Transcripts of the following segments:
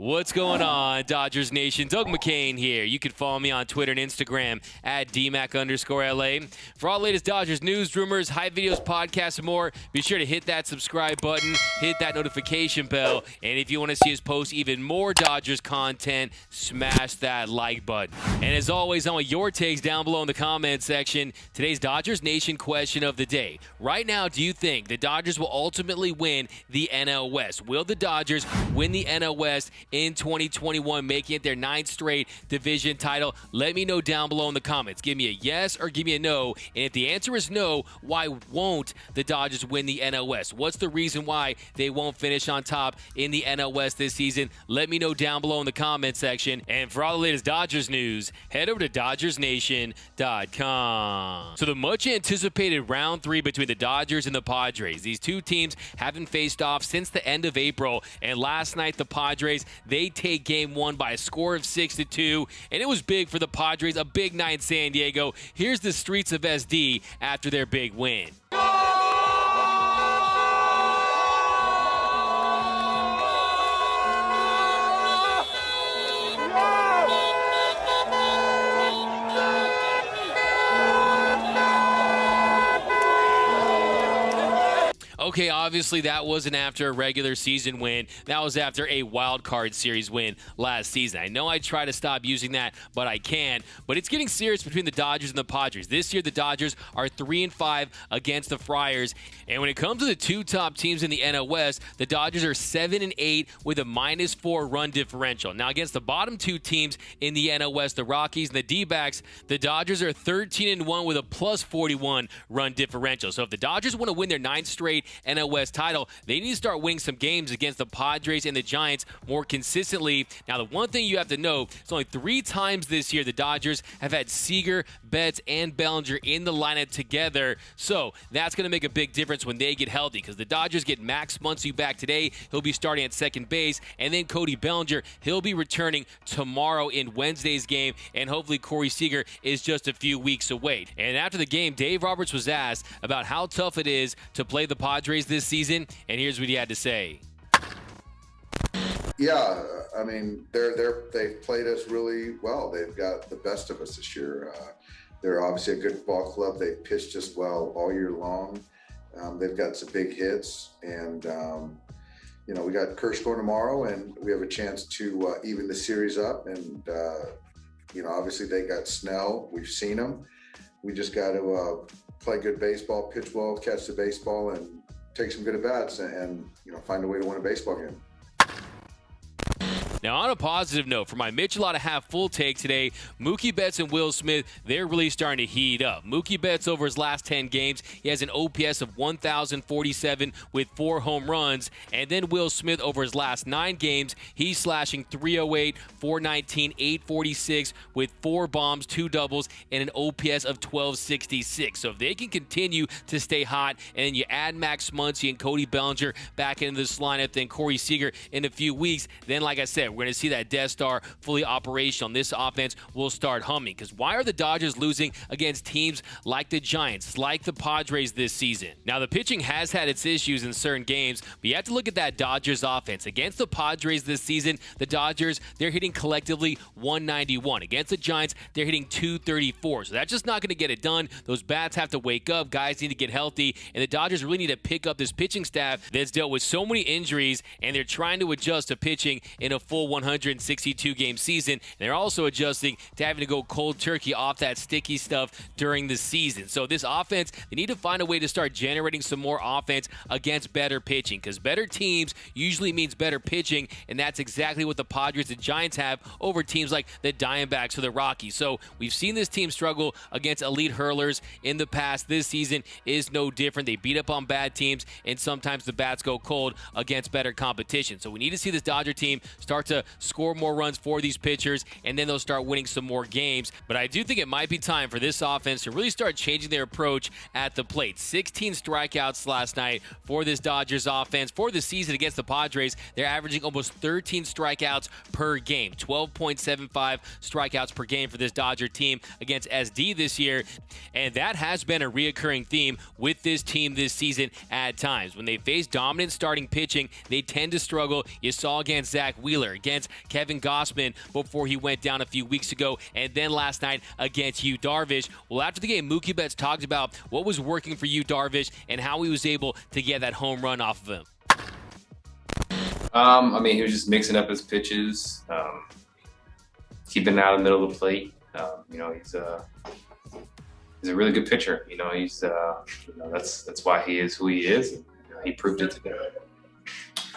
What's going on, Dodgers Nation? Doug McCain here. You can follow me on Twitter and Instagram at DMAC_LA. For all the latest Dodgers news, rumors, hype videos, podcasts, and more, be sure to hit that subscribe button, hit that notification bell, and if you want to see us post even more Dodgers content, smash that like button. And as always, I want your takes down below in the comment section. Today's Dodgers Nation question of the day. Right now, do you think the Dodgers will ultimately win the NL West? Will the Dodgers win the NL West in 2021, making it their 9th straight division title? Let me know down below in the comments. Give me a yes or give me a no. And if the answer is no, why won't the Dodgers win the NL West? What's the reason why they won't finish on top in the NL West this season? Let me know down below in the comment section. And for all the latest Dodgers news, head over to DodgersNation.com. So the much anticipated round 3 between the Dodgers and the Padres. These two teams haven't faced off since the end of April. And last night, the Padres, they take game 1 by a score of 6-2, and it was big for the Padres, a big night in San Diego. Here's the streets of SD after their big win. Okay, obviously that wasn't after a regular season win. That was after a wild card series win last season. I know I try to stop using that, but I can't. But it's getting serious between the Dodgers and the Padres. This year, the Dodgers are 3-5 against the Friars. And when it comes to the two top teams in the NL West, the Dodgers are 7-8 with a -4 run differential. Now, against the bottom two teams in the NL West, the Rockies and the D-backs, the Dodgers are 13-1 with a +41 run differential. So if the Dodgers want to win their 9th straight NL West title, they need to start winning some games against the Padres and the Giants more consistently. Now, the one thing you have to know, it's only 3 times this year the Dodgers have had Seager, Betts, and Bellinger in the lineup together. So that's going to make a big difference when they get healthy, because the Dodgers get Max Muncy back today. He'll be starting at second base. And then Cody Bellinger, he'll be returning tomorrow in Wednesday's game. And hopefully Corey Seager is just a few weeks away. And after the game, Dave Roberts was asked about how tough it is to play the Padres this season, and here's what he had to say. Yeah, I mean, they've played us really well. They've got the best of us this year. They're obviously a good ball club. They've pitched us well all year long. They've got some big hits, and we got Kershaw tomorrow, and we have a chance to even the series up. And obviously they got Snell. We've seen them. We just got to play good baseball, pitch well, catch the baseball, and take some good at-bats and find a way to win a baseball game. Now, on a positive note, for my Mitchell out of half full take today, Mookie Betts and Will Smith, they're really starting to heat up. Mookie Betts, over his last 10 games, he has an OPS of 1,047 with 4 home runs. And then Will Smith, over his last 9 games, he's slashing 308, 419, 846 with 4 bombs, 2 doubles, and an OPS of 1266. So if they can continue to stay hot, and then you add Max Muncy and Cody Bellinger back into this lineup, then Corey Seager in a few weeks, then like I said, we're going to see that Death Star fully operational. This offense will start humming. Because why are the Dodgers losing against teams like the Giants, like the Padres this season? Now, the pitching has had its issues in certain games, but you have to look at that Dodgers offense. Against the Padres this season, the Dodgers, they're hitting collectively 191. Against the Giants, they're hitting 234. So that's just not going to get it done. Those bats have to wake up. Guys need to get healthy. And the Dodgers really need to pick up this pitching staff that's dealt with so many injuries, and they're trying to adjust to pitching in a full 162-game season. And they're also adjusting to having to go cold turkey off that sticky stuff during the season. So this offense, they need to find a way to start generating some more offense against better pitching, because better teams usually means better pitching, and that's exactly what the Padres and Giants have over teams like the Diamondbacks or the Rockies. So we've seen this team struggle against elite hurlers in the past. This season is no different. They beat up on bad teams, and sometimes the bats go cold against better competition. So we need to see this Dodger team start to score more runs for these pitchers, and then they'll start winning some more games. But I do think it might be time for this offense to really start changing their approach at the plate. 16 strikeouts last night for this Dodgers offense. For the season against the Padres, they're averaging almost 13 strikeouts per game, 12.75 strikeouts per game for this Dodger team against SD this year. And that has been a reoccurring theme with this team this season at times. When they face dominant starting pitching, they tend to struggle. You saw against Zach Wheeler. against Kevin Gossman before he went down a few weeks ago, and then last night against Yu Darvish. Well, after the game, Mookie Betts talked about what was working for Yu Darvish and how he was able to get that home run off of him. He was just mixing up his pitches, keeping it out of the middle of the plate. He's a really good pitcher. That's why he is who he is. And, he proved it today.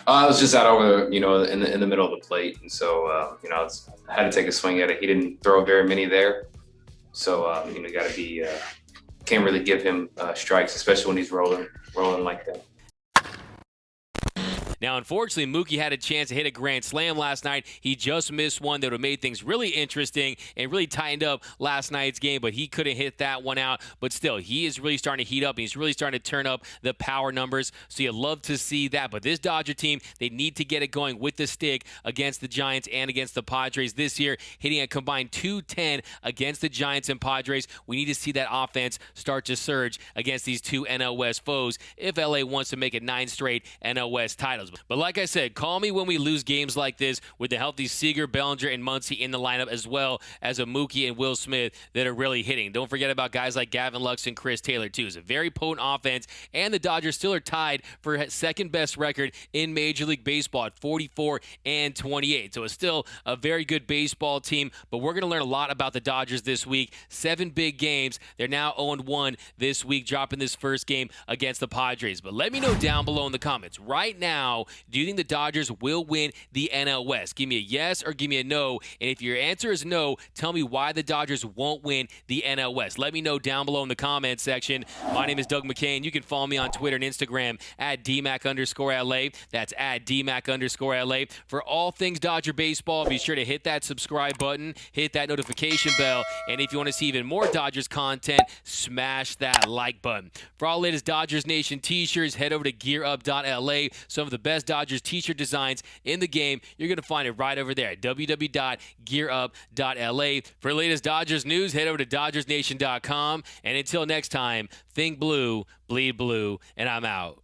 I was just out over, in the middle of the plate, and so I had to take a swing at it. He didn't throw very many there, so got to be can't really give him strikes, especially when he's rolling like that. Now, unfortunately, Mookie had a chance to hit a grand slam last night. He just missed one that would have made things really interesting and really tightened up last night's game, but he couldn't hit that one out. But still, he is really starting to heat up, and he's really starting to turn up the power numbers, so you'd love to see that. But this Dodger team, they need to get it going with the stick against the Giants and against the Padres this year, hitting a combined .210 against the Giants and Padres. We need to see that offense start to surge against these two NL West foes if LA wants to make it 9 straight NL West titles. But like I said, call me when we lose games like this with the healthy Seager, Bellinger, and Muncy in the lineup, as well as a Mookie and Will Smith that are really hitting. Don't forget about guys like Gavin Lux and Chris Taylor, too. It's a very potent offense, and the Dodgers still are tied for second-best record in Major League Baseball at 44-28. So it's still a very good baseball team, but we're going to learn a lot about the Dodgers this week. 7 big games. They're now 0-1 this week, dropping this first game against the Padres. But let me know down below in the comments. Right now, do you think the Dodgers will win the NL West? Give me a yes or give me a no. And if your answer is no, tell me why the Dodgers won't win the NL West. Let me know down below in the comments section. My name is Doug McCain. You can follow me on Twitter and Instagram at DMAC_LA. That's at DMAC_LA. For all things Dodger baseball, be sure to hit that subscribe button, hit that notification bell, and if you want to see even more Dodgers content, smash that like button. For all latest Dodgers Nation t-shirts, head over to gearup.la. Some of the best Dodgers t-shirt designs in the game. You're going to find it right over there at www.gearup.la. For the latest Dodgers news, head over to DodgersNation.com. And until next time, think blue, bleed blue, and I'm out.